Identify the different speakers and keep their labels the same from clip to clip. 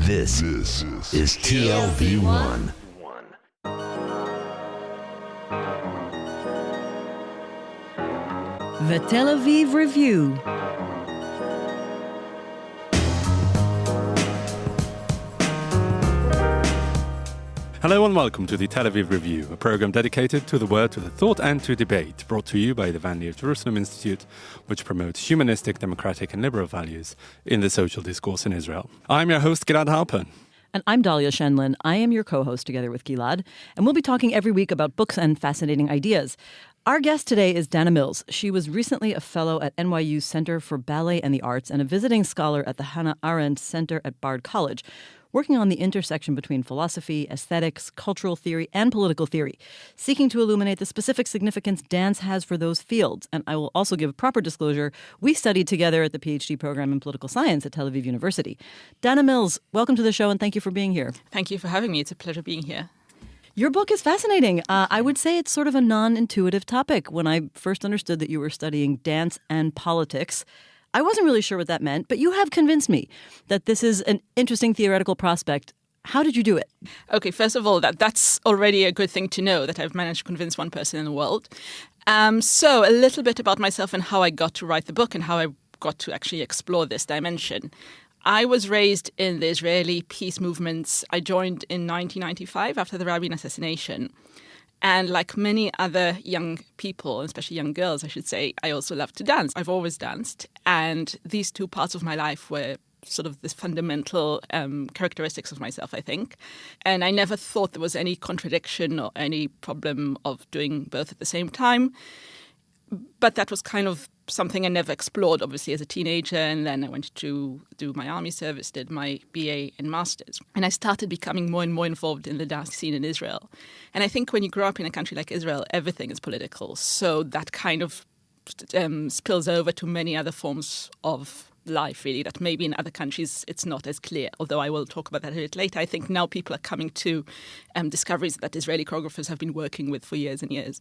Speaker 1: This is TLV1.
Speaker 2: The Tel Aviv Review.
Speaker 3: Hello and welcome to the Tel Aviv Review, a program dedicated to the word, to the thought and to debate, brought to you by the Van Leer Jerusalem Institute, which promotes humanistic, democratic and liberal values in the social discourse in Israel. I'm your host, Gilad Halpern.
Speaker 2: And I'm Dahlia Shenlin. I am your co-host together with Gilad, and we'll be talking every week about books and fascinating ideas. Our guest today is Dana Mills. She was recently a fellow at NYU's Center for Ballet and the Arts and a visiting scholar at the Hannah Arendt Center at Bard College, working on the intersection between philosophy, aesthetics, cultural theory, and political theory, seeking to illuminate the specific significance dance has for those fields. And I will also give proper disclosure, we studied together at the PhD program in political science at Tel Aviv University. Dana Mills, welcome to the show and thank you for being here.
Speaker 4: Thank you for having me. It's a pleasure being here.
Speaker 2: Your book is fascinating. I would say it's sort of a non-intuitive topic. When I first understood that you were studying dance and politics, I wasn't really sure what that meant, but you have convinced me that this is an interesting theoretical prospect. How did you do it?
Speaker 4: Okay, first of all, that's already a good thing to know, that I've managed to convince one person in the world. So a little bit about myself and how I got to write the book and how I got to actually explore this dimension. I was raised in the Israeli peace movements. I joined in 1995 after the Rabin assassination. And like many other young people, especially young girls, I should say, I also love to dance. I've always danced. And these two parts of my life were sort of this fundamental characteristics of myself, I think. And I never thought there was any contradiction or any problem of doing both at the same time. But that was kind of something I never explored, obviously, as a teenager. And then I went to do my army service, did my BA and master's. And I started becoming more and more involved in the dance scene in Israel. And I think when you grow up in a country like Israel, everything is political. So that kind of spills over to many other forms of life, really, that maybe in other countries it's not as clear, although I will talk about that a bit later. I think now people are coming to discoveries that Israeli choreographers have been working with for years and years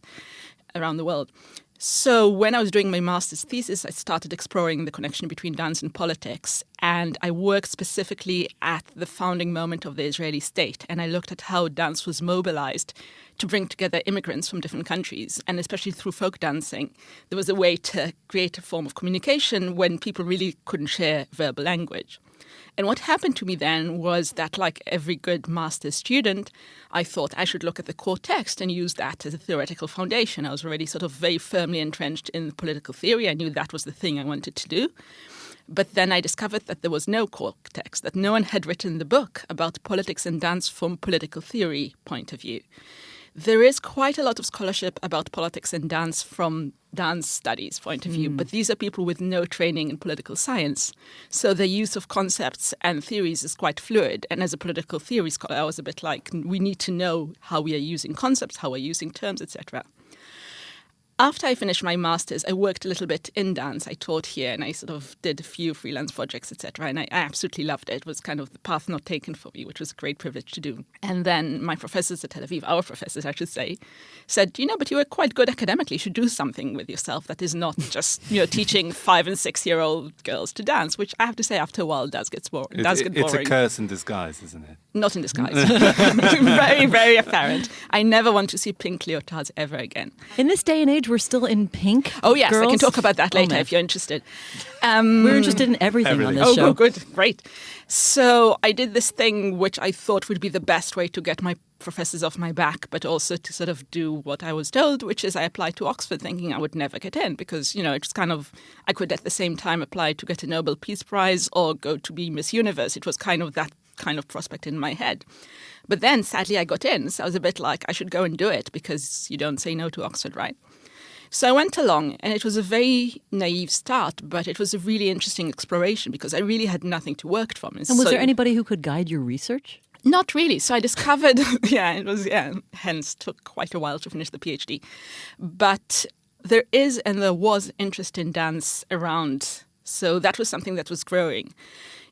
Speaker 4: around the world. So when I was doing my master's thesis, I started exploring the connection between dance and politics. And I worked specifically at the founding moment of the Israeli state. And I looked at how dance was mobilized to bring together immigrants from different countries. And especially through folk dancing, there was a way to create a form of communication when people really couldn't share verbal language. And what happened to me then was that, like every good master's student, I thought I should look at the core text and use that as a theoretical foundation. I was already sort of very firmly entrenched in political theory. I knew that was the thing I wanted to do. But then I discovered that there was no core text, that no one had written the book about politics and dance from political theory point of view. There is quite a lot of scholarship about politics and dance from dance studies point of view, but these are people with no training in political science. So the use of concepts and theories is quite fluid. And as a political theory scholar, I was a bit like, we need to know how we are using concepts, how we're using terms, etc. After I finished my master's, I worked a little bit in dance. I taught here and I sort of did a few freelance projects, etc. And I absolutely loved it. It was kind of the path not taken for me, which was a great privilege to do. And then my professors at Tel Aviv, our professors, I should say, said, but you were quite good academically. You should do something with yourself that is not just, teaching 5- and 6-year-old girls to dance, which I have to say after a while does get boring.
Speaker 3: It's a curse in disguise, isn't it?
Speaker 4: Not in disguise. Very, very apparent. I never want to see pink leotards ever again.
Speaker 2: In this day and age, we're still in pink.
Speaker 4: Oh, yes.
Speaker 2: Girls?
Speaker 4: I can talk about that later if you're interested.
Speaker 2: We're interested in everything on this show.
Speaker 4: Oh, good. Great. So I did this thing which I thought would be the best way to get my professors off my back, but also to sort of do what I was told, which is I applied to Oxford thinking I would never get in because, it's kind of, I could at the same time apply to get a Nobel Peace Prize or go to be Miss Universe. It was kind of that kind of prospect in my head. But then, sadly, I got in. So I was a bit like, I should go and do it because you don't say no to Oxford, right? So I went along, and it was a very naive start, but it was a really interesting exploration because I really had nothing to work from.
Speaker 2: And was there anybody who could guide your research?
Speaker 4: Not really. So I discovered, hence took quite a while to finish the PhD. But there is and there was interest in dance around. So that was something that was growing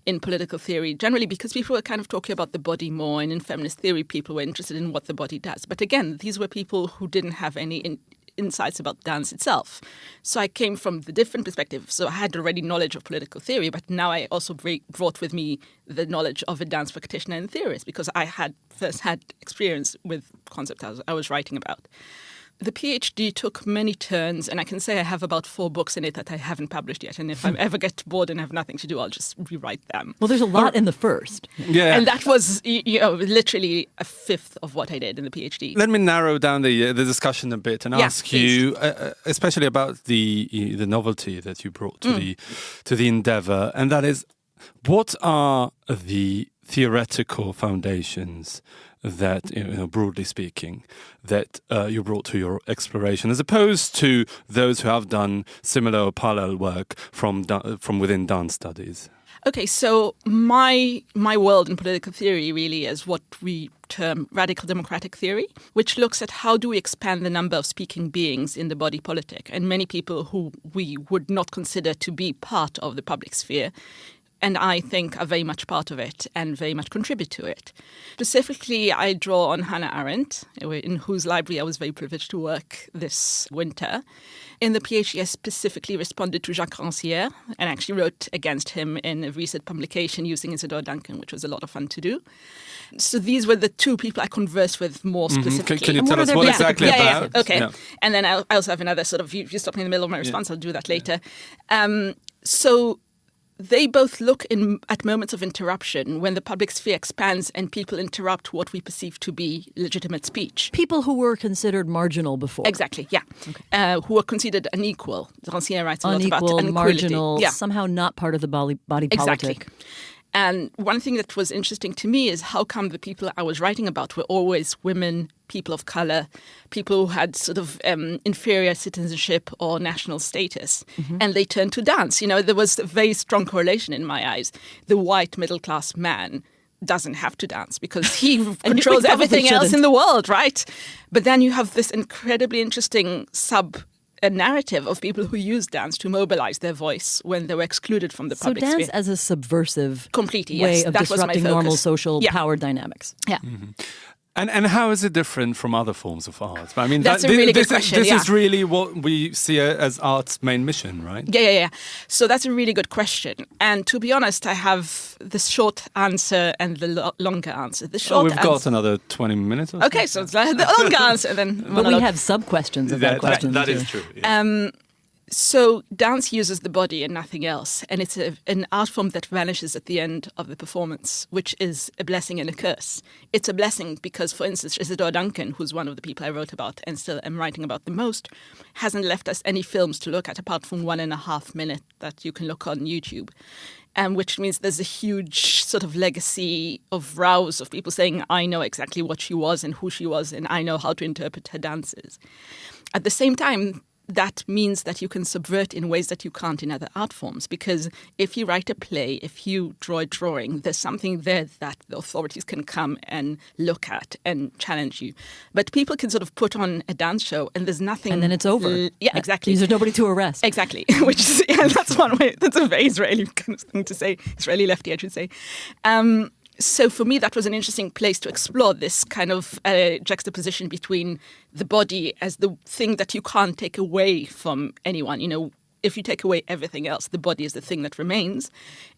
Speaker 4: in political theory, generally because people were kind of talking about the body more, and in feminist theory, people were interested in what the body does. But again, these were people who didn't have any insights about dance itself. So I came from the different perspective. So I had already knowledge of political theory, but now I also brought with me the knowledge of a dance practitioner and theorist, because I had first had experience with concepts I was writing about. The PhD took many turns, and I can say I have about 4 books in it that I haven't published yet. And if I ever get bored and have nothing to do, I'll just rewrite them.
Speaker 2: Well, there's a lot in the first.
Speaker 3: Yeah.
Speaker 4: And that was literally a fifth of what I did in the PhD.
Speaker 3: Let me narrow down the discussion a bit and ask you, especially about the novelty that you brought to the endeavour, and that is, what are the theoretical foundations that, broadly speaking, that you brought to your exploration, as opposed to those who have done similar or parallel work from within dance studies?
Speaker 4: Okay, so my world in political theory really is what we term radical democratic theory, which looks at how do we expand the number of speaking beings in the body politic, and many people who we would not consider to be part of the public sphere, and I think are very much part of it and very much contribute to it. Specifically, I draw on Hannah Arendt, in whose library I was very privileged to work this winter. In the PhD, I specifically responded to Jacques Rancière and actually wrote against him in a recent publication using Isidore Duncan, which was a lot of fun to do. So these were the 2 people I conversed with more specifically.
Speaker 3: Can you tell us what exactly about?
Speaker 4: Yeah. Okay. Yeah. And then I also have another sort of, you stop me in the middle of my response, I'll do that later. So they both look at moments of interruption when the public sphere expands and people interrupt what we perceive to be legitimate speech.
Speaker 2: People who were considered marginal before.
Speaker 4: Exactly, yeah. Okay. Who were considered unequal. Rancière writes a lot about
Speaker 2: unequal, marginal, somehow not part of the body politic.
Speaker 4: Exactly. And one thing that was interesting to me is how come the people I was writing about were always women, people of color, people who had sort of inferior citizenship or national status, and they turned to dance. There was a very strong correlation in my eyes. The white middle-class man doesn't have to dance because he controls everything else in the world, right? But then you have this incredibly interesting a narrative of people who use dance to mobilize their voice when they were excluded from the public sphere.
Speaker 2: So dance as a subversive
Speaker 4: completely,
Speaker 2: way
Speaker 4: yes,
Speaker 2: of
Speaker 4: that
Speaker 2: disrupting normal social power dynamics.
Speaker 4: Yeah.
Speaker 3: And how is it different from other forms of art? I mean,
Speaker 4: that's a really good question.
Speaker 3: This is really what we see as art's main mission, right?
Speaker 4: Yeah. So that's a really good question. And to be honest, I have the short answer and the longer answer. The short
Speaker 3: we've got another 20 minutes or so.
Speaker 4: Okay, so it's the longer answer and then
Speaker 2: But we have sub-questions of that question.
Speaker 3: That is true. Yeah.
Speaker 4: So dance uses the body and nothing else, and it's an art form that vanishes at the end of the performance, which is a blessing and a curse. It's a blessing because, for instance, Isidore Duncan, who's one of the people I wrote about and still am writing about the most, hasn't left us any films to look at apart from 1.5 minute that you can look on YouTube. Which means there's a huge sort of legacy of rows of people saying, I know exactly what she was and who she was, and I know how to interpret her dances. At the same time, that means that you can subvert in ways that you can't in other art forms. Because if you write a play, if you draw a drawing, there's something there that the authorities can come and look at and challenge you. But people can sort of put on a dance show and there's nothing.
Speaker 2: And then it's over.
Speaker 4: Yeah, exactly.
Speaker 2: There's nobody to arrest.
Speaker 4: Exactly. Which is, that's one way. That's a very Israeli kind of thing to say. Israeli lefty, I should say. So for me, that was an interesting place to explore this kind of juxtaposition between the body as the thing that you can't take away from anyone. If you take away everything else, the body is the thing that remains.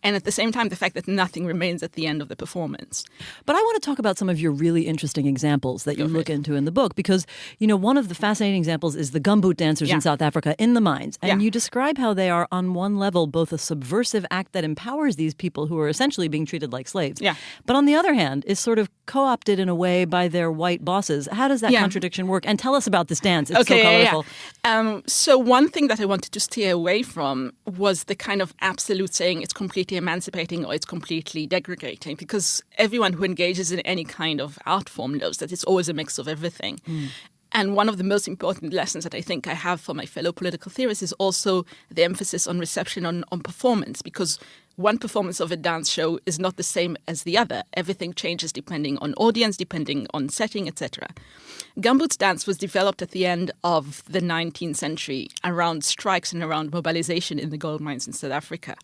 Speaker 4: And at the same time, the fact that nothing remains at the end of the performance.
Speaker 2: But I want to talk about some of your really interesting examples that you look into in the book. Because, one of the fascinating examples is the gumboot dancers in South Africa in the mines. And you describe how they are, on one level, both a subversive act that empowers these people who are essentially being treated like slaves. Yeah. But on the other hand, is sort of co-opted in a way by their white bosses. How does that contradiction work? And tell us about this dance. It's so colorful.
Speaker 4: So one thing that I wanted to steer away from was the kind of absolute saying it's completely emancipating or it's completely degrading, because everyone who engages in any kind of art form knows that it's always a mix of everything. And one of the most important lessons that I think I have for my fellow political theorists is also the emphasis on reception, on performance, because one performance of a dance show is not the same as the other. Everything changes depending on audience, depending on setting, etc. Gumboots dance was developed at the end of the 19th century around strikes and around mobilization in the gold mines in South Africa.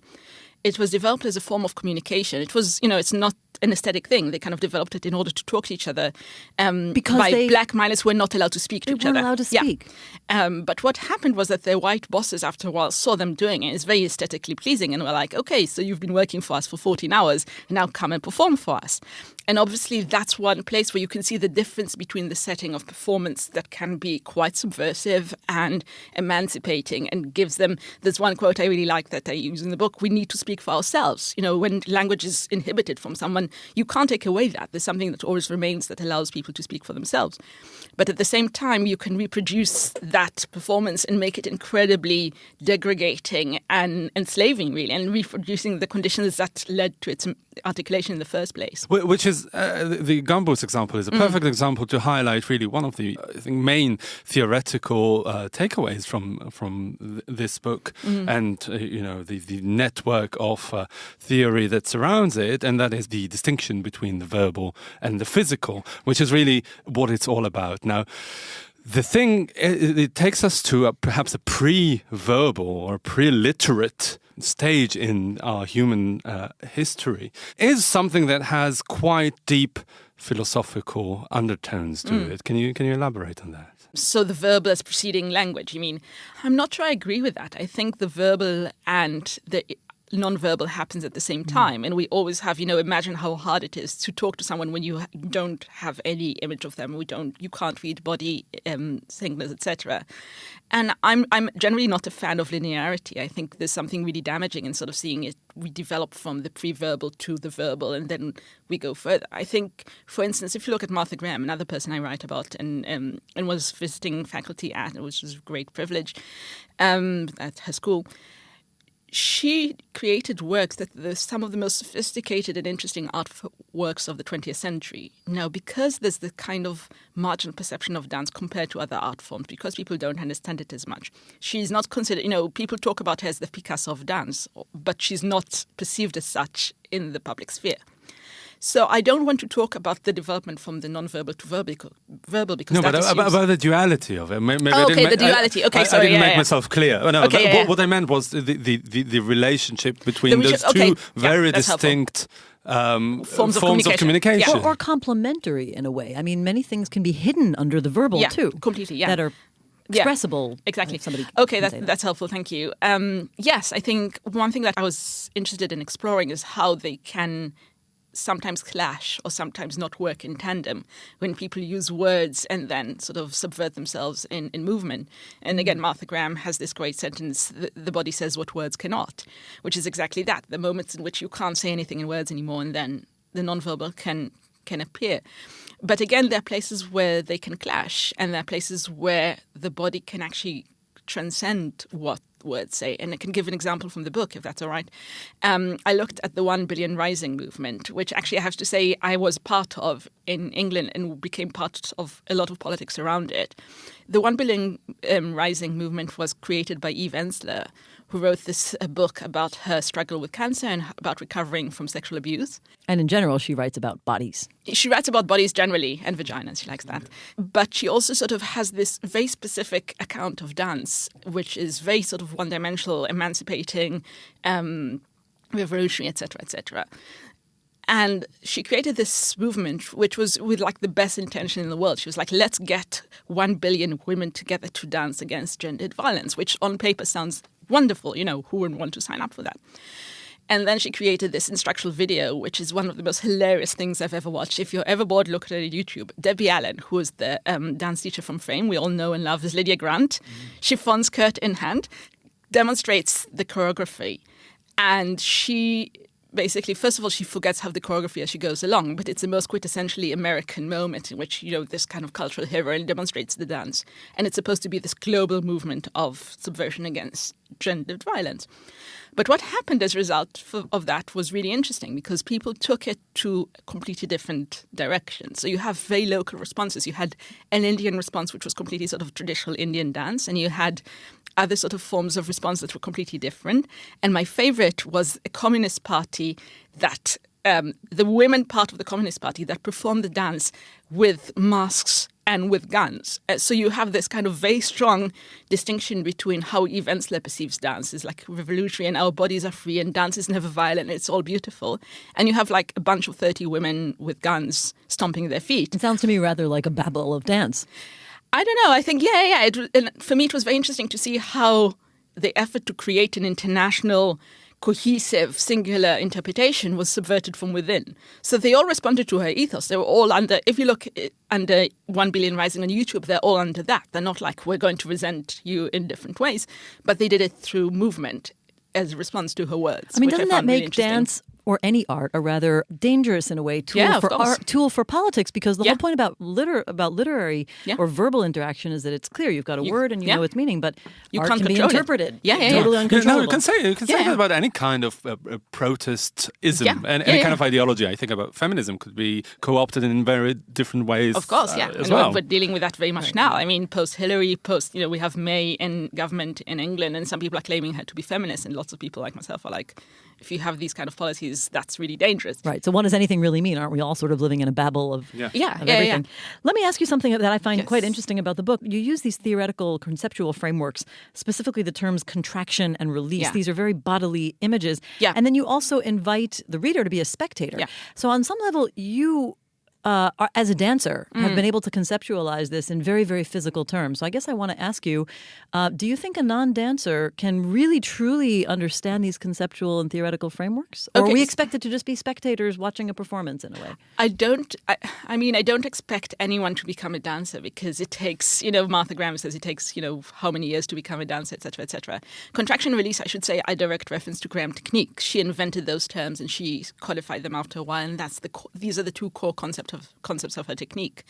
Speaker 4: It was developed as a form of communication. It was, it's not an aesthetic thing. They kind of developed it in order to talk to each other
Speaker 2: Because
Speaker 4: black miners who were not allowed to speak to each other.
Speaker 2: They weren't allowed to speak.
Speaker 4: Yeah. But what happened was that their white bosses, after a while, saw them doing it. It's very aesthetically pleasing and were like, okay, so you've been working for us for 14 hours, now come and perform for us. And obviously that's one place where you can see the difference between the setting of performance that can be quite subversive and emancipating and gives them, there's one quote I really like that I use in the book, we need to speak for ourselves. You know, when language is inhibited from someone, you can't take away that. There's something that always remains that allows people to speak for themselves. But at the same time, you can reproduce that performance and make it incredibly degrading and enslaving, really, and reproducing the conditions that led to its articulation in the first place.
Speaker 3: Which is, the Gumboots example is a perfect example to highlight really one of the main theoretical takeaways from this book and, the network of theory that surrounds it, and that is the distinction between the verbal and the physical, which is really what it's all about. Now, the thing, it takes us to perhaps a pre-verbal or pre-literate stage in our human history, is something that has quite deep philosophical undertones to it. Can you elaborate on that?
Speaker 4: So the verbal as preceding language, you mean? I'm not sure I agree with that. I think the verbal and the non-verbal happens at the same time. And we always have, imagine how hard it is to talk to someone when you don't have any image of them. You can't read body signals, etc. And I'm generally not a fan of linearity. I think there's something really damaging in sort of seeing it. We develop from the pre-verbal to the verbal, and then we go further. I think, for instance, if you look at Martha Graham, another person I write about and was visiting faculty at, which was a great privilege at her school, she created works that are some of the most sophisticated and interesting art works of the 20th century. Now, because there's the kind of marginal perception of dance compared to other art forms, because people don't understand it as much, she's not considered, people talk about her as the Picasso of dance, but she's not perceived as such in the public sphere. So I don't want to talk about the development from the non-verbal to verbal because
Speaker 3: no,
Speaker 4: that
Speaker 3: but about the duality of it. Maybe I didn't make myself clear. What I meant was the relationship between those two very distinct forms of communication.
Speaker 2: Or complementary in a way. I mean, many things can be hidden under the verbal too.
Speaker 4: Completely,
Speaker 2: that are expressible.
Speaker 4: Exactly.
Speaker 2: Okay,
Speaker 4: that's helpful. Thank you. Yes, I think one thing that I was interested in exploring is how they can sometimes clash or sometimes not work in tandem when people use words and then sort of subvert themselves in movement. And again, Martha Graham has this great sentence, the body says what words cannot, which is exactly that, the moments in which you can't say anything in words anymore and then the nonverbal can appear. But again, there are places where they can clash and there are places where the body can actually transcend what words say. And I can give an example from the book, if that's all right. I looked at the 1 Billion Rising movement, which actually I have to say I was part of in England and became part of a lot of politics around it. The 1 Billion Rising movement was created by Eve Ensler, who wrote this book about her struggle with cancer and about recovering from sexual abuse.
Speaker 2: And in general, she writes about bodies.
Speaker 4: She writes about bodies generally and vaginas. She likes that. But she also sort of has this very specific account of dance, which is very sort of one-dimensional, emancipating, revolutionary, etc., etc. And she created this movement, which was with like the best intention in the world. She was like, let's get 1 billion women together to dance against gendered violence, which on paper sounds wonderful. Who wouldn't want to sign up for that? And then she created this instructional video, which is one of the most hilarious things I've ever watched. If you're ever bored, look at it on YouTube. Debbie Allen, who is the dance teacher from Frame, we all know and love as Lydia Grant, chiffon skirt in hand, demonstrates the choreography. And she basically, first of all, she forgets how the choreography as she goes along, but it's the most quintessentially American moment in which, this kind of cultural hero demonstrates the dance. And it's supposed to be this global movement of subversion against gendered violence. But what happened as a result of that was really interesting because people took it to a completely different direction. So you have very local responses. You had an Indian response, which was completely sort of traditional Indian dance, and you had other sort of forms of response that were completely different. And my favorite was a Communist Party that, the women part of the Communist Party that performed the dance with masks and with guns. So you have this kind of very strong distinction between how Eve Ensler perceives dance is like revolutionary and our bodies are free and dance is never violent, it's all beautiful. And you have like a bunch of 30 women with guns stomping their feet.
Speaker 2: It sounds to me rather like a babble of dance.
Speaker 4: I don't know. I think, and for me, it was very interesting to see how the effort to create an international cohesive, singular interpretation was subverted from within. So they all responded to her ethos. They were all under, if you look under 1 Billion Rising on YouTube, they're all under that. They're not like, we're going to resent you in different ways, but they did it through movement as a response to her words.
Speaker 2: I mean,
Speaker 4: which
Speaker 2: doesn't
Speaker 4: found
Speaker 2: that
Speaker 4: really
Speaker 2: make
Speaker 4: interesting.
Speaker 2: dance or any art a rather dangerous, in a way, tool
Speaker 4: Yeah,
Speaker 2: for
Speaker 4: of course.
Speaker 2: art, tool for politics? Because the
Speaker 4: Yeah.
Speaker 2: whole point about literary
Speaker 4: Yeah.
Speaker 2: or verbal interaction is that it's clear. You've got a word and you
Speaker 4: yeah.
Speaker 2: know its meaning, but
Speaker 4: You
Speaker 2: art
Speaker 4: can't
Speaker 2: can be
Speaker 4: control it.
Speaker 2: interpreted.
Speaker 4: Yeah, yeah,
Speaker 2: Totally
Speaker 4: yeah.
Speaker 2: uncontrollable.
Speaker 3: No, you can say
Speaker 4: Yeah.
Speaker 3: that about any kind of protestism
Speaker 4: Yeah.
Speaker 3: and
Speaker 4: Yeah,
Speaker 3: any
Speaker 4: yeah.
Speaker 3: kind of ideology. I think about feminism could be co-opted in very different ways.
Speaker 4: Of course, yeah.
Speaker 3: As
Speaker 4: And
Speaker 3: well.
Speaker 4: we're dealing with that very much now. I mean, post-Hillary, we have May in government in England, and some people are claiming her to be feminist, and lots of people like myself are like, if you have these kind of policies, that's really dangerous.
Speaker 2: Right. So what does anything really mean? Aren't we all sort of living in a babble of,
Speaker 3: Yeah.
Speaker 4: Yeah,
Speaker 2: of
Speaker 4: yeah,
Speaker 2: everything?
Speaker 4: yeah.
Speaker 2: Let me ask you something that I find
Speaker 4: Yes.
Speaker 2: quite interesting about the book. You use these theoretical, conceptual frameworks, specifically the terms contraction and release.
Speaker 4: Yeah.
Speaker 2: These are very bodily images.
Speaker 4: Yeah.
Speaker 2: And then you also invite the reader to be a spectator.
Speaker 4: Yeah.
Speaker 2: So on some level, you... as a dancer, have been able to conceptualize this in very, very physical terms. So I guess I want to ask you, do you think a non-dancer can really, truly understand these conceptual and theoretical frameworks? Or are
Speaker 4: Okay.
Speaker 2: we expected to just be spectators watching a performance in a way?
Speaker 4: I don't expect anyone to become a dancer because it takes, Martha Graham says it takes, how many years to become a dancer, et cetera, et cetera. Contraction release, I should say, I direct reference to Graham technique. She invented those terms and she codified them after a while. And these are the two core concepts of her technique.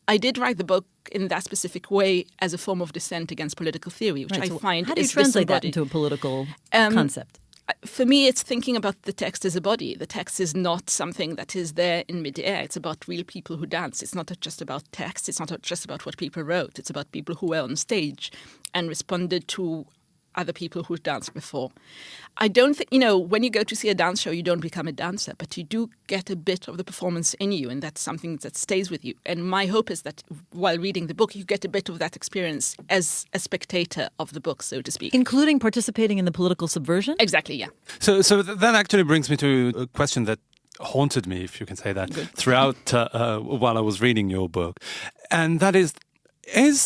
Speaker 4: I did write the book in that specific way as a form of dissent against political theory, which
Speaker 2: Right,
Speaker 4: I
Speaker 2: so
Speaker 4: find
Speaker 2: how do you
Speaker 4: is
Speaker 2: translate that
Speaker 4: disembodied.
Speaker 2: into a political concept?
Speaker 4: For me, it's thinking about the text as a body. The text is not something that is there in midair. It's about real people who dance. It's not just about text. It's not just about what people wrote. It's about people who were on stage and responded to other people who danced before. I don't think, when you go to see a dance show, you don't become a dancer, but you do get a bit of the performance in you, and that's something that stays with you. And my hope is that while reading the book, you get a bit of that experience as a spectator of the book, so to speak.
Speaker 2: Including participating in the political subversion?
Speaker 4: Exactly, yeah.
Speaker 3: So that actually brings me to a question that haunted me, if you can say that, throughout while I was reading your book. And that is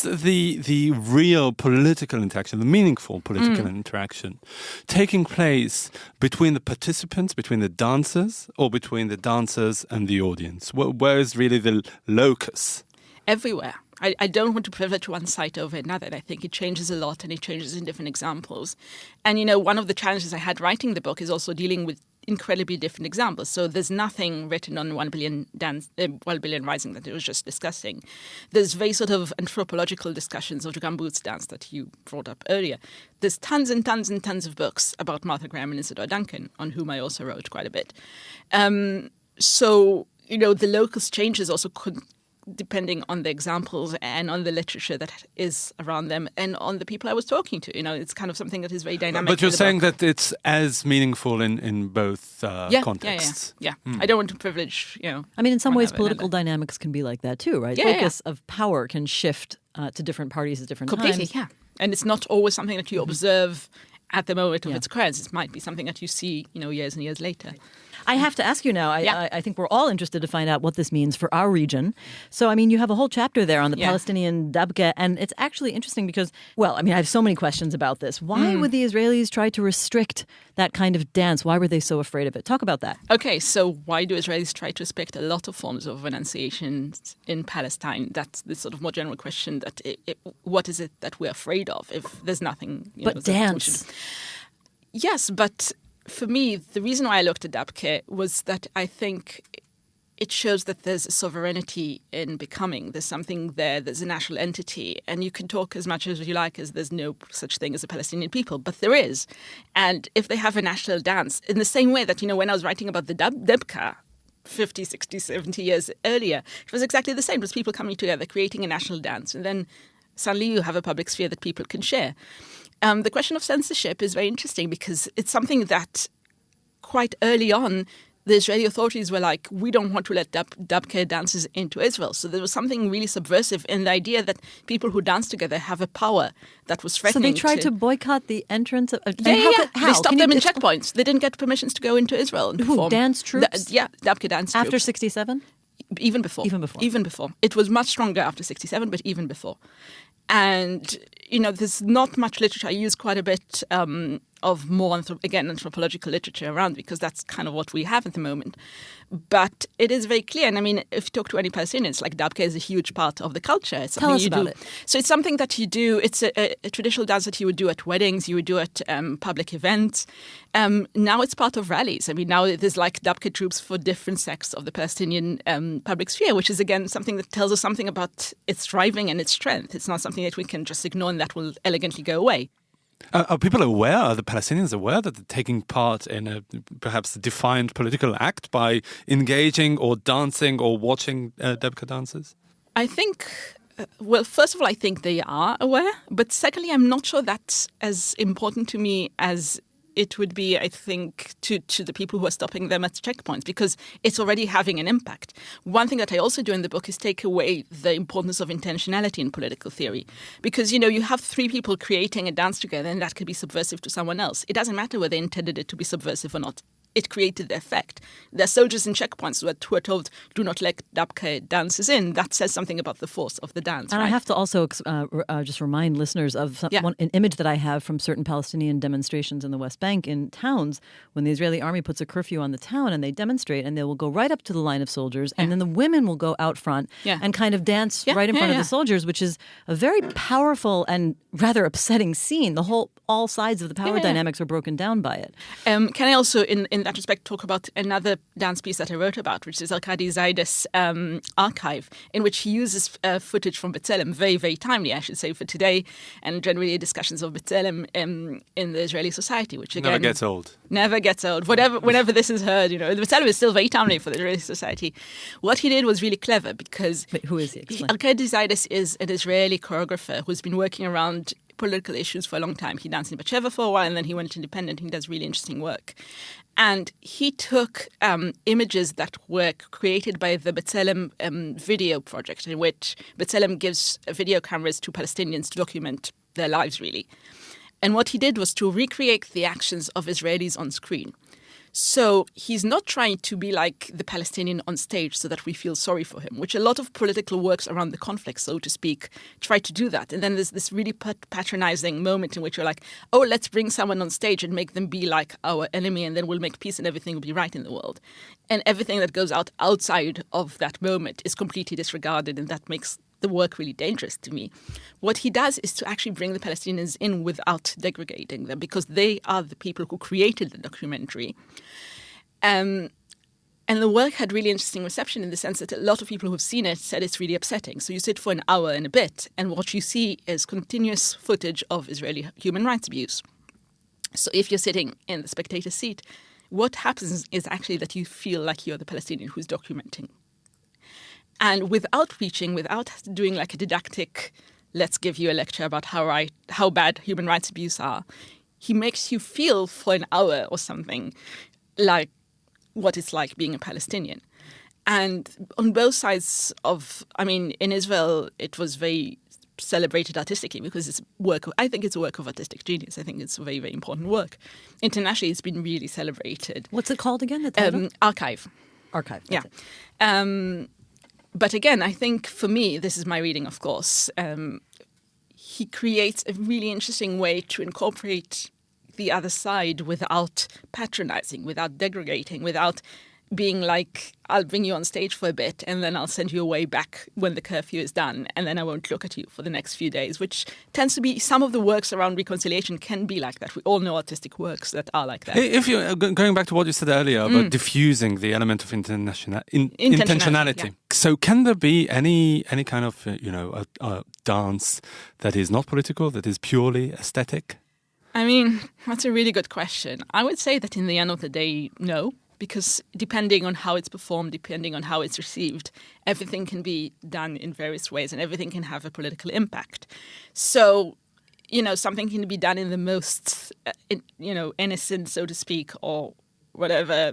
Speaker 3: the real political interaction, the meaningful political interaction, taking place between the participants, between the dancers, or between the dancers and the audience? Where is really the locus?
Speaker 4: Everywhere. I don't want to privilege one site over another. And I think it changes a lot and it changes in different examples. And, one of the challenges I had writing the book is also dealing with incredibly different examples. So there's nothing written on 1 Billion Rising that I was just discussing. There's very sort of anthropological discussions of Gumboot's dance that you brought up earlier. There's tons and tons and tons of books about Martha Graham and Isadora Duncan, on whom I also wrote quite a bit. So, the locus changes also depending on the examples and on the literature that is around them and on the people I was talking to. It's kind of something that is very dynamic.
Speaker 3: But you're
Speaker 4: in the
Speaker 3: saying
Speaker 4: book.
Speaker 3: that it's as meaningful in both contexts.
Speaker 4: Yeah. I don't want to privilege,
Speaker 2: I mean, in some
Speaker 4: one
Speaker 2: ways,
Speaker 4: over
Speaker 2: political
Speaker 4: another.
Speaker 2: dynamics can be like that too, right?
Speaker 4: Yeah,
Speaker 2: Focus of power can shift to different parties at different
Speaker 4: Completely,
Speaker 2: times.
Speaker 4: yeah. And it's not always something that you observe at the moment of
Speaker 2: Yeah.
Speaker 4: its occurrence. It might be something that you see, years and years later.
Speaker 2: I have to ask you now,
Speaker 4: Yeah.
Speaker 2: I think we're all interested to find out what this means for our region. So, I mean, you have a whole chapter there on the
Speaker 4: Yeah.
Speaker 2: Palestinian dabka, and it's actually interesting because, I have so many questions about this. Why would the Israelis try to restrict that kind of dance? Why were they so afraid of it? Talk about that.
Speaker 4: Okay, so why do Israelis try to respect a lot of forms of renunciation in Palestine? That's the sort of more general question that what is it that we're afraid of if there's nothing...
Speaker 2: But
Speaker 4: that we
Speaker 2: dance.
Speaker 4: should- Yes, but for me, the reason why I looked at Dabke was that I think it shows that there's a sovereignty in becoming. There's something there, there's a national entity, and you can talk as much as you like as there's no such thing as a Palestinian people, but there is. And if they have a national dance, in the same way that, when I was writing about the Dabka 50, 60, 70 years earlier, it was exactly the same. It was people coming together, creating a national dance, and then suddenly you have a public sphere that people can share. The question of censorship is very interesting because it's something that quite early on the Israeli authorities were like, we don't want to let dabke dances into Israel. So there was something really subversive in the idea that people who dance together have a power that was threatening.
Speaker 2: So they tried to boycott the entrance of...
Speaker 4: How? They stopped them in
Speaker 2: explain-
Speaker 4: checkpoints. They didn't get permissions to go into Israel and
Speaker 2: Who,
Speaker 4: perform.
Speaker 2: dance troops?
Speaker 4: Dabke dance
Speaker 2: After
Speaker 4: troops.
Speaker 2: 67?
Speaker 4: Even before. Even before. It was much stronger after 67, but even before. And, there's not much literature. I use quite a bit of more, anthropological literature around because that's kind of what we have at the moment. But it is very clear. And I mean, if you talk to any Palestinians, like dabke is a huge part of the culture. It's
Speaker 2: Tell us about
Speaker 4: do.
Speaker 2: it.
Speaker 4: So it's something that you do. It's a traditional dance that you would do at weddings. You would do at public events. Now it's part of rallies. I mean, now there's like dabke troops for different sects of the Palestinian public sphere, which is, again, something that tells us something about its thriving and its strength. It's not something that we can just ignore and that will elegantly go away.
Speaker 3: Are people aware, are the Palestinians aware that they're taking part in a perhaps defined political act by engaging or dancing or watching dabke dances?
Speaker 4: I think, first of all, I think they are aware. But secondly, I'm not sure that's as important to me as it would be, I think, to the people who are stopping them at checkpoints, because it's already having an impact. One thing that I also do in the book is take away the importance of intentionality in political theory. Because, you have three people creating a dance together and that could be subversive to someone else. It doesn't matter whether they intended it to be subversive or not. It created the effect. There are soldiers in checkpoints who are told, do not let dabke dances in. That says something about the force of the dance.
Speaker 2: And
Speaker 4: right?
Speaker 2: I have to also just remind listeners of an image that I have from certain Palestinian demonstrations in the West Bank in towns when the Israeli army puts a curfew on the town and they demonstrate and they will go right up to the line of soldiers and then the women will go out front and kind of dance right in front of the soldiers, which is a very powerful and rather upsetting scene. All sides of the power dynamics are broken down by it.
Speaker 4: Can I also, in that respect, talk about another dance piece that I wrote about, which is Arkady Zaida's archive, in which he uses footage from B'Tselem, very, very timely, I should say, for today, and generally discussions of B'Tselem in the Israeli society, which again...
Speaker 3: Never gets old.
Speaker 4: Never gets old. Whenever this is heard, B'Tselem is still very timely for the Israeli society. What he did was really clever because...
Speaker 2: Wait, who is he? Explain.
Speaker 4: Arkady Zaidas is an Israeli choreographer who's been working around political issues for a long time. He danced in Batsheva for a while and then he went independent. He does really interesting work. And he took images that were created by the B'Tselem video project, in which B'Tselem gives video cameras to Palestinians to document their lives, really. And what he did was to recreate the actions of Israelis on screen. So he's not trying to be like the Palestinian on stage so that we feel sorry for him, which a lot of political works around the conflict, so to speak, try to do that. And then there's this really patronizing moment in which you're like, oh, let's bring someone on stage and make them be like our enemy and then we'll make peace and everything will be right in the world. And everything that goes outside of that moment is completely disregarded, and that makes the work really dangerous to me. What he does is to actually bring the Palestinians in without degrading them, because they are the people who created the documentary. And the work had really interesting reception in the sense that a lot of people who've seen it said it's really upsetting. So you sit for an hour and a bit, and what you see is continuous footage of Israeli human rights abuse. So if you're sitting in the spectator seat, what happens is actually that you feel like you're the Palestinian who's documenting. And without preaching, without doing like a didactic, let's give you a lecture about how bad human rights abuse are, he makes you feel for an hour or something like what it's like being a Palestinian. And on both sides in Israel, it was very celebrated artistically because I think it's a work of artistic genius. I think it's a very, very important work. Internationally, it's been really celebrated.
Speaker 2: What's it called again? The title?
Speaker 4: Archive.
Speaker 2: Archive.
Speaker 4: Yeah. But again, I think for me, this is my reading, of course, he creates a really interesting way to incorporate the other side without patronizing, without degrading, without being like, I'll bring you on stage for a bit and then I'll send you away back when the curfew is done and then I won't look at you for the next few days, which tends to be some of the works around reconciliation can be like that. We all know artistic works that are like that.
Speaker 3: If you're going back to what you said earlier about diffusing the element of intentionality.
Speaker 4: Yeah.
Speaker 3: So can there be any kind of, a dance that is not political, that is purely aesthetic?
Speaker 4: I mean, that's a really good question. I would say that in the end of the day, no. Because depending on how it's performed, depending on how it's received, everything can be done in various ways and everything can have a political impact. So, something can be done in the most, innocent, so to speak, or whatever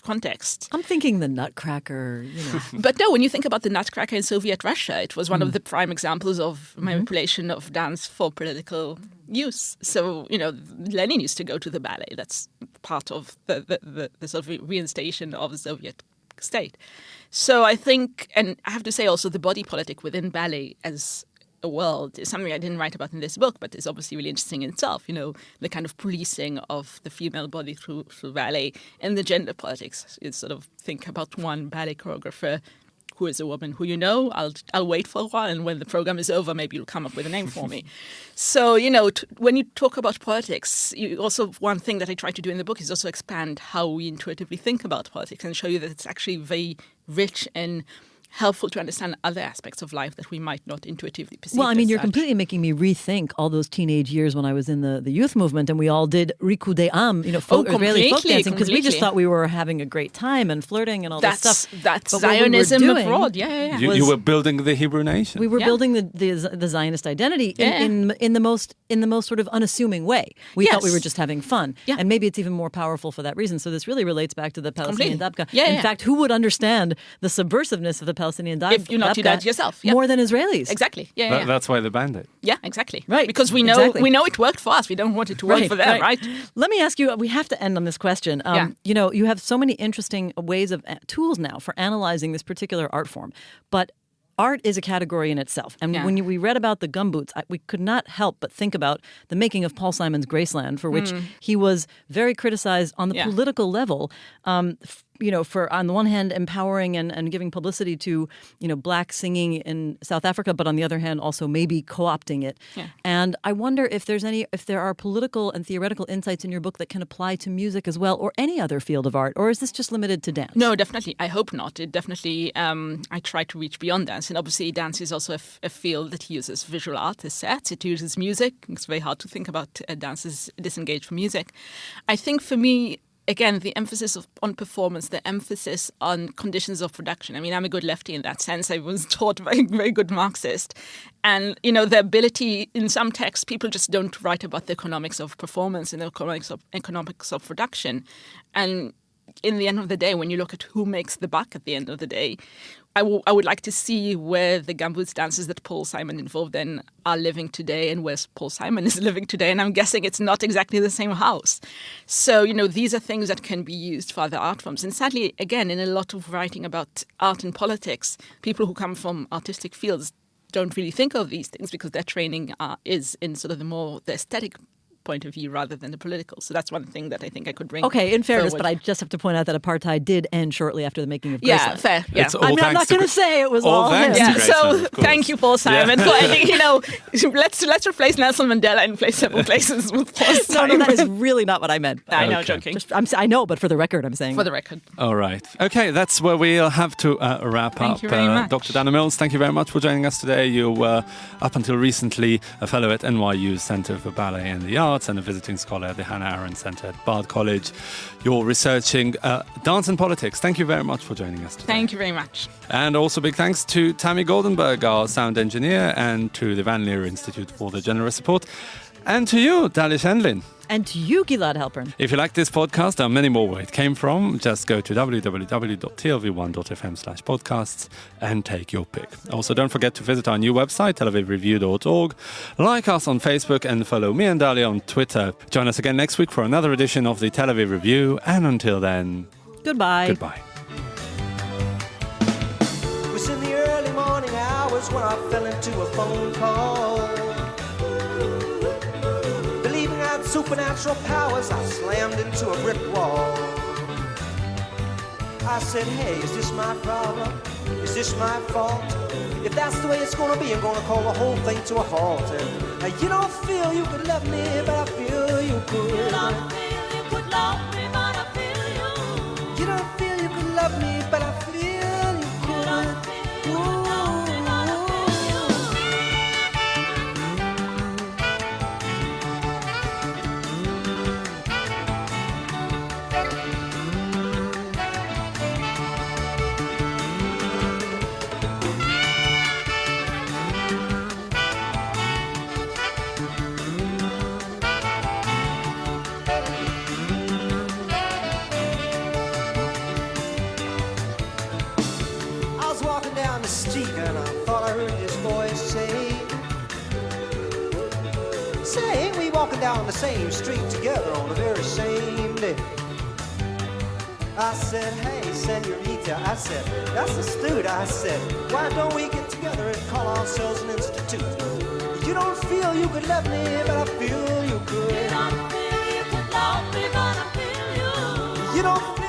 Speaker 4: context.
Speaker 2: I'm thinking the Nutcracker,
Speaker 4: But no, when you think about the Nutcracker in Soviet Russia, it was one of the prime examples of manipulation of dance for political use. So, Lenin used to go to the ballet. That's part of the sort of reinstation of the Soviet state. So I think, and I have to say also the body politic within ballet as a world is something I didn't write about in this book, but is obviously really interesting in itself. The kind of policing of the female body through ballet and the gender politics. You sort of think about one ballet choreographer who is a woman who I'll wait for a while, and when the program is over, maybe you'll come up with a name for me. So, when you talk about politics, one thing that I try to do in the book is also expand how we intuitively think about politics and show you that it's actually very rich and helpful to understand other aspects of life that we might not intuitively perceive.
Speaker 2: Well, I mean,
Speaker 4: as
Speaker 2: you're
Speaker 4: such.
Speaker 2: completely making me rethink all those teenage years when I was in the youth movement and we all did Riku de Am, Israeli folk dancing, because we just thought we were having a great time and flirting and all this stuff.
Speaker 4: That's
Speaker 2: But what we were
Speaker 4: Zionism
Speaker 2: doing
Speaker 4: abroad. Yeah.
Speaker 3: You were building the Hebrew nation.
Speaker 2: We were building the Zionist identity in the most sort of unassuming way. We thought we were just having fun, and maybe it's even more powerful for that reason. So this really relates back to the Palestinian dabka. In fact, who would understand the subversiveness of the Palestinian dabka?
Speaker 4: If you not do that yourself.
Speaker 2: More than Israelis.
Speaker 4: Exactly.
Speaker 3: That's why they banned it.
Speaker 4: Yeah, exactly.
Speaker 2: Right.
Speaker 4: Because we know it worked for us. We don't want it to work for them, right?
Speaker 2: Let me ask you, we have to end on this question. You have so many interesting ways of tools now for analyzing this particular art form. But art is a category in itself. And when we read about the gumboots, we could not help but think about the making of Paul Simon's Graceland, for which he was very criticized on the political level, for, on the one hand, empowering and giving publicity to, black singing in South Africa, but on the other hand, also maybe co-opting it. Yeah. And I wonder if there are political and theoretical insights in your book that can apply to music as well, or any other field of art, or is this just limited to dance?
Speaker 4: No, definitely. I hope not. It definitely, I try to reach beyond dance. And obviously, dance is also a field that uses visual art as sets. It uses music. It's very hard to think about dance as disengaged from music. I think for me, again, the emphasis on performance, the emphasis on conditions of production. I mean, I'm a good lefty in that sense. I was taught by a very good Marxist. And, the ability, in some texts, people just don't write about the economics of performance and the economics of production. And in the end of the day, when you look at who makes the buck at the end of the day, I would like to see where the gumboots dancers that Paul Simon involved in are living today and where Paul Simon is living today. And I'm guessing it's not exactly the same house. So, these are things that can be used for other art forms. And sadly, again, in a lot of writing about art and politics, people who come from artistic fields don't really think of these things because their training is in sort of the aesthetic point of view rather than the political. So that's one thing that I think I could bring
Speaker 2: Okay, in fairness,
Speaker 4: forward.
Speaker 2: but I just have to point out that apartrait did end shortly after the making of Graceland.
Speaker 4: Yeah, fair. Yeah.
Speaker 3: I'm
Speaker 2: not going to say it was all him.
Speaker 3: thanks to
Speaker 4: Yeah,
Speaker 3: Graceland,
Speaker 4: so
Speaker 3: of course.
Speaker 4: thank you, Paul Simon, for ending. Let's replace Nelson Mandela in several places with Paul
Speaker 2: No,
Speaker 4: Simon.
Speaker 2: that is really not what I meant.
Speaker 4: I know,
Speaker 3: Okay.
Speaker 4: joking.
Speaker 2: I know, but for the record, I'm saying
Speaker 4: For the record.
Speaker 3: All right. Okay, that's where we'll have to wrap
Speaker 4: Thank
Speaker 3: up.
Speaker 4: you very much.
Speaker 3: Dr. Dana Mills, thank you very much for joining us today. You were, up until recently, a fellow at NYU's Center for Ballet and the Arts and a visiting scholar at the Hannah Arendt Center at Bard College. You're researching dance and politics. Thank you very much for joining us today.
Speaker 4: Thank you very much.
Speaker 3: And also big thanks to Tammy Goldenberg, our sound engineer, and to the Van Leer Institute for the generous support. And to you, Dalia Shendlin.
Speaker 2: And to you, Gilad Halpern.
Speaker 3: If you like this podcast, there are many more where it came from. Just go to www.tlv1.fm/podcasts and take your pick. Also, don't forget to visit our new website, telavivreview.org. Like us on Facebook and follow me and Dalia on Twitter. Join us again next week for another edition of the Tel Aviv Review. And until then,
Speaker 2: Goodbye.
Speaker 3: goodbye.
Speaker 5: It was in the early morning hours when I fell into a phone call. Believing I had supernatural powers, I slammed into a brick wall. I said, hey, is this my problem? Is this my fault? If that's the way it's gonna be, I'm gonna call the whole thing to a halt. And you don't feel you could love me, but I feel you could.
Speaker 6: You don't feel you could love me, but I feel you.
Speaker 5: You don't feel you could love me, but I feel you could. down the street and I thought I heard this voice say, ain't we walking down the same street together on the very same day? I said, hey, senorita, I said, that's astute. I said, why don't we get together and call ourselves an institute? You don't feel you could love me, but I feel you could.
Speaker 6: You don't feel you could love me, but I feel you.
Speaker 5: You don't